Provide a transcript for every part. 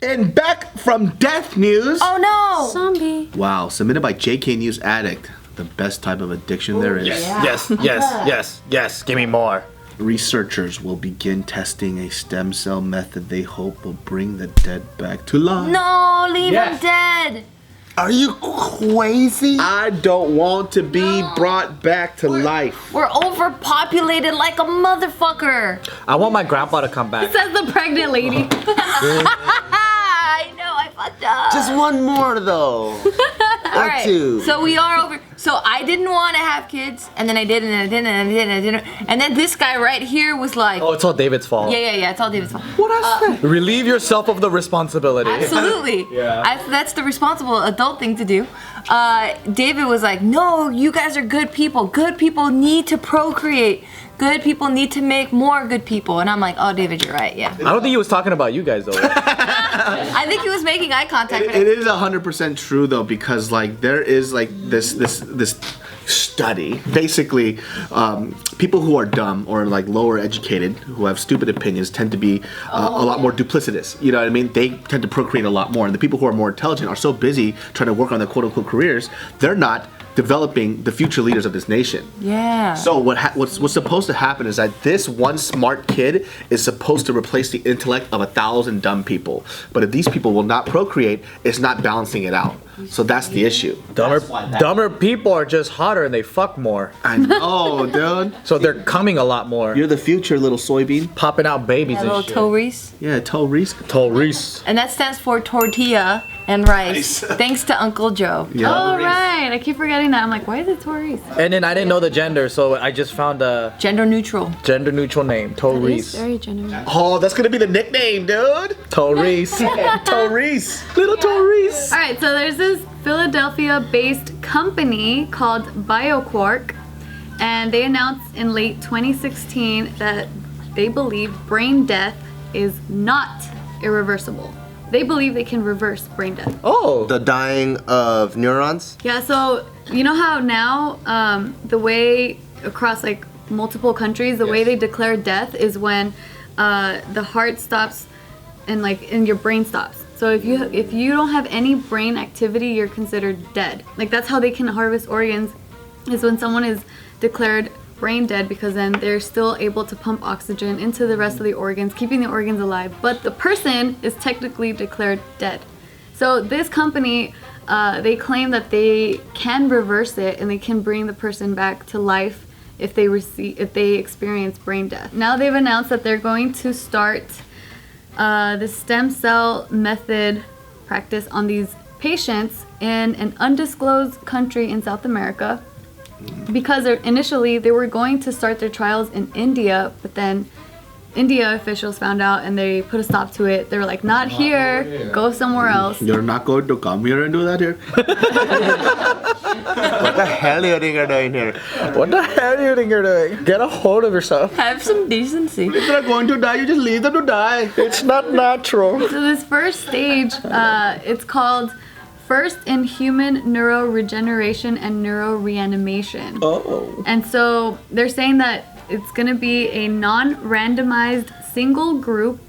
And back from death news. Oh no! Zombie. Wow, submitted by JK News Addict. The best type of addiction there is. Yes. Give me more. Researchers will begin testing a stem cell method they hope will bring the dead back to life. No, leave him dead. Are you crazy? I don't want to be brought back to life. We're overpopulated like a motherfucker. I want my grandpa to come back. Says the pregnant lady. I know, I fucked up. Just one more though. All right. Two. So we are over. So I didn't want to have kids, and then I did, and I didn't, and I did, and I didn't. And then this guy right here was like, Oh, it's all David's fault. yeah, it's all David's fault. What I say? Relieve yourself of the responsibility. Absolutely. That's the responsible adult thing to do. David was like, no, you guys are good people. Good people need to procreate. Good people need to make more good people. And I'm like, oh, David, you're right, yeah. I don't think he was talking about you guys though. I think he was making eye contact. It is 100% true though, because like there is like this study. Basically, people who are dumb or like lower educated, who have stupid opinions, tend to be a lot more duplicitous. You know what I mean? They tend to procreate a lot more, and the people who are more intelligent are so busy trying to work on their quote unquote careers, they're not developing the future leaders of this nation. Yeah. So what's supposed to happen is that this one smart kid is supposed to replace the intellect of 1,000 dumb people. But if these people will not procreate, it's not balancing it out. So that's the issue. Dumber people are just hotter and they fuck more. I know, dude. So they're coming a lot more. You're the future, little soybean. Popping out babies Little and shit. Tauris. Yeah, Tauris. Tauris. And that stands for tortilla and rice. Thanks to Uncle Joe. Yeah. Oh, right. I keep forgetting that. I'm like, why is it Taurus? And then I didn't know the gender, so I just found a Gender neutral. gender neutral name. It's Tauris. very generous. Oh, that's gonna be the nickname, dude. Tauris. Tauris. Little Tauris. All right, so there's this Philadelphia-based company called BioQuark, and they announced in late 2016 that they believe brain death is not irreversible. They believe they can reverse brain death. Oh. The dying of neurons? Yeah, so you know how now the way across like multiple countries, the way they declare death is when the heart stops and your brain stops. So if you don't have any brain activity, you're considered dead. Like that's how they can harvest organs, is when someone is declared brain dead, because then they're still able to pump oxygen into the rest of the organs, keeping the organs alive, but the person is technically declared dead. So this company, they claim that they can reverse it and they can bring the person back to life if they experience brain death. Now they've announced that they're going to start the stem cell method practice on these patients in an undisclosed country in South America, because initially they were going to start their trials in India, but then India officials found out and they put a stop to it. They were like, not here, go somewhere else. You're not going to come here and do that here? What the hell are you doing here? What the hell do you think you're doing? Get a hold of yourself. Have some decency. If they're going to die, you just leave them to die. It's not natural. So this first stage, it's called First in Human Neuroregeneration and Neuroreanimation. Oh. And so they're saying that it's going to be a non-randomized single group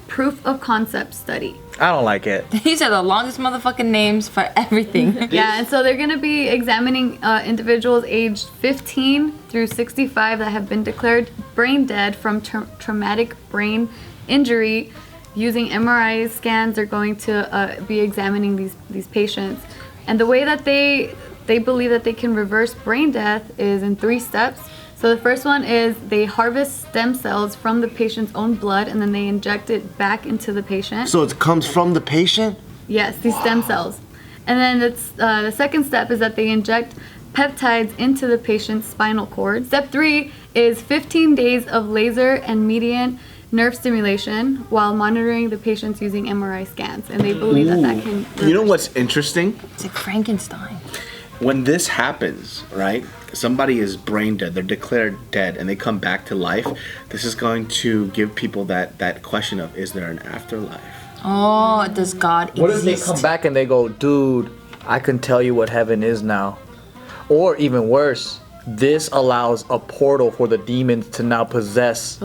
proof of concept study. I don't like it. These are the longest motherfucking names for everything. Yeah, and so they're going to be examining individuals aged 15 through 65 that have been declared brain dead from traumatic brain injury. Using MRI scans, they're going to be examining these patients. And the way that they believe that they can reverse brain death is in 3 steps. So the first one is they harvest stem cells from the patient's own blood and then they inject it back into the patient. So it comes from the patient? Yes, these stem cells. And then the second step is that they inject peptides into the patient's spinal cord. Step 3 is 15 days of laser and median nerve stimulation while monitoring the patients using MRI scans. And they believe that can reverse. You know what's interesting? It's like Frankenstein. When this happens, right? Somebody is brain dead, they're declared dead, and they come back to life. This is going to give people that question of, is there an afterlife? Oh, does God exist? What if they come back and they go, dude, I can tell you what heaven is now? Or even worse, this allows a portal for the demons to now possess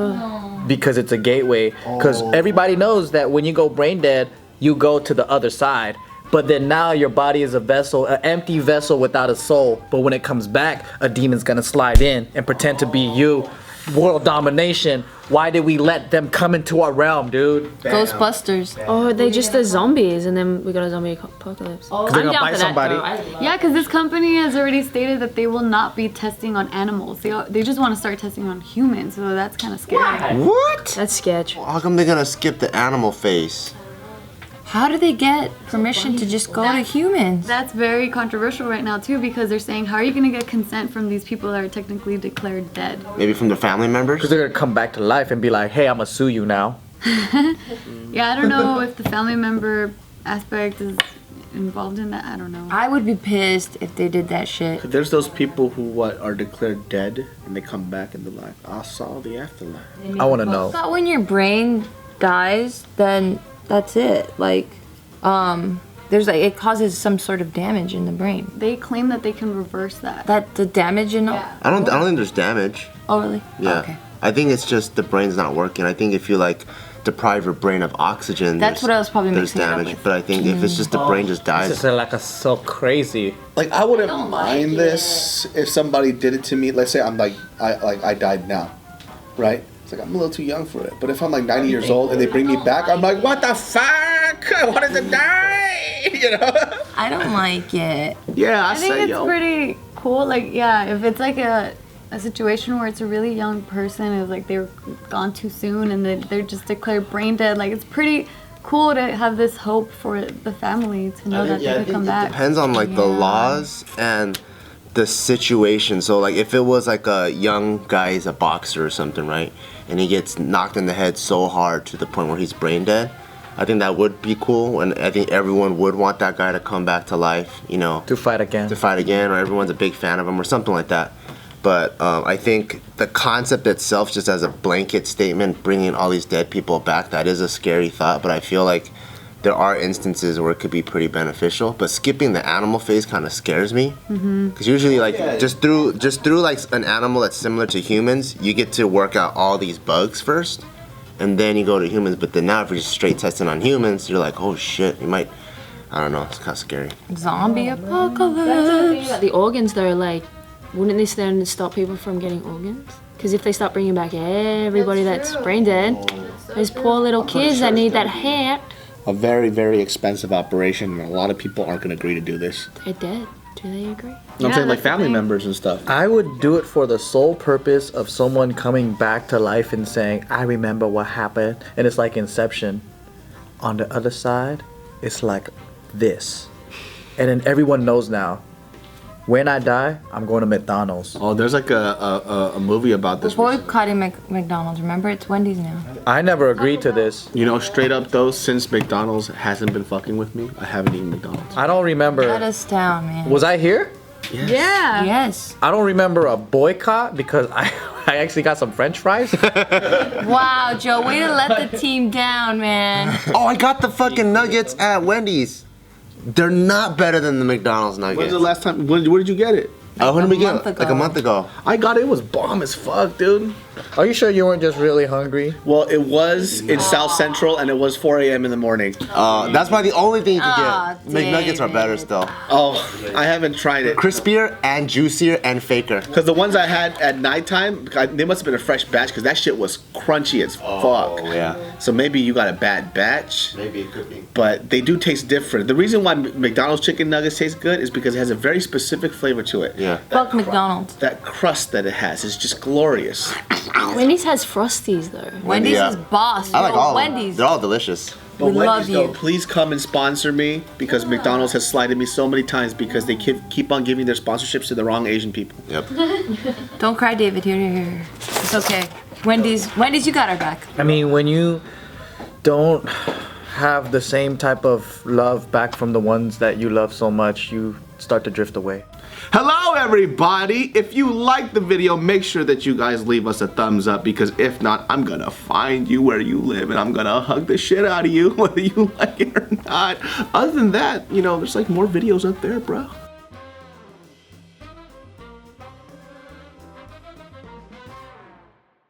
because it's a gateway. Because everybody knows that when you go brain dead, you go to the other side. But then now your body is a vessel, an empty vessel without a soul. But when it comes back, a demon's gonna slide in and pretend to be you. World domination. Why did we let them come into our realm, dude? Ghostbusters. Or they just the zombies, and then we got a zombie apocalypse. they're gonna bite somebody. Yeah, because this company has already stated that they will not be testing on animals. They just want to start testing on humans, so that's kind of scary. What? That's sketch. How come they're gonna skip the animal phase? How do they get permission to just go to humans? That's very controversial right now too, because they're saying, how are you going to get consent from these people that are technically declared dead? Maybe from the family members? Because they're gonna come back to life and be like, hey, I'm gonna sue you now. Yeah, I don't know if the family member aspect is involved in that. I don't know. I would be pissed if they did that shit. There's those people who are declared dead and they come back and they're like, I saw the afterlife. I wanna know. But when your brain dies, then that's it. Like, there's like, it causes some sort of damage in the brain. They claim that they can reverse that. That the damage in I don't think there's damage. Oh really? Yeah. Okay. I think it's just the brain's not working. I think if you like deprive your brain of oxygen, That's what I was probably there's mixing it up damage. with. But I think if it's just the brain just dies. This is like a so crazy. Like I wouldn't mind this if somebody did it to me. Let's say I'm like I died now, right? It's like I'm a little too young for it. But if I'm like 90 years old and they bring me back, I'm like, what the fuck? I wanted to die, you know? I don't like it. Yeah, I think say, it's yo. pretty cool. Like, yeah, if it's like a situation where it's a really young person, it's like they were gone too soon and they're just declared brain dead. Like, it's pretty cool to have this hope for the family to know that they could come back. Depends on like the laws and the situation. So like if it was like a young guy, he's a boxer or something, right? And he gets knocked in the head so hard to the point where he's brain dead, I think that would be cool, and I think everyone would want that guy to come back to life, you know, To fight again. or everyone's a big fan of him or something like that. But I think the concept itself, just as a blanket statement, bringing all these dead people back, that is a scary thought. But I feel like there are instances where it could be pretty beneficial. But skipping the animal phase kind of scares me, because usually, like just through like an animal that's similar to humans, you get to work out all these bugs first, and then you go to humans. But then now, if you're just straight testing on humans, you're like, oh shit, you might. I don't know. It's kind of scary. Zombie That's the apocalypse. thing about the organs though, like, wouldn't this then stop people from getting organs? Because if they start bringing back everybody that's brain dead, those poor little kids that need that heart, A very, very expensive operation, and a lot of people aren't going to agree to do this. they're dead. Do they agree? I'm saying like family members and stuff. I would do it for the sole purpose of someone coming back to life and saying, I remember what happened. And it's like Inception. On the other side, it's like this. And then everyone knows now, when I die, I'm going to McDonald's. Oh, there's like a movie about this. Boycotting McDonald's. Remember, it's Wendy's now. I never agreed to this. You know, straight up though, since McDonald's hasn't been fucking with me, I haven't eaten McDonald's. I don't Let remember. us down, man. Was I here? Yeah. Yes. I don't remember a boycott because I actually got some French fries. Wow, Joe, way to let the team down, man. Oh, I got the fucking nuggets at Wendy's. They're not better than the McDonald's When's nuggets. the last time? Where did you get it? When did we get month it? ago. Like a month ago. I got it. It was bomb as fuck, dude. Are you sure you weren't just really hungry? Well, it was in South Central, and it was 4 a.m. in the morning. That's probably the only thing you Aw, can get. McNuggets are David. better still. Oh, I haven't tried it. Crispier and juicier and faker. Because the ones I had at nighttime, they must have been a fresh batch, because that shit was crunchy as fuck. Oh, yeah. So maybe you got a bad batch, Maybe it could be. but they do taste different. The reason why McDonald's chicken nuggets taste good is because it has a very specific flavor to it. Yeah. Fuck McDonald's. That crust that it has is just glorious. Wendy's has Frosties though. Wendy's Yeah. is boss. I like Yo, all of them. Wendy's. They're all delicious. But We Wendy's, love though, you. please come and sponsor me, because McDonald's has slighted me so many times because they keep on giving their sponsorships to the wrong Asian people. Yep. Don't cry, David. Here. It's okay. Wendy's, you got our back. I mean, when you don't have the same type of love back from the ones that you love so much, you start to drift away. Hello everybody! If you liked the video, make sure that you guys leave us a thumbs up, because if not, I'm gonna find you where you live and I'm gonna hug the shit out of you whether you like it or not. Other than that, you know, there's like more videos up there, bro.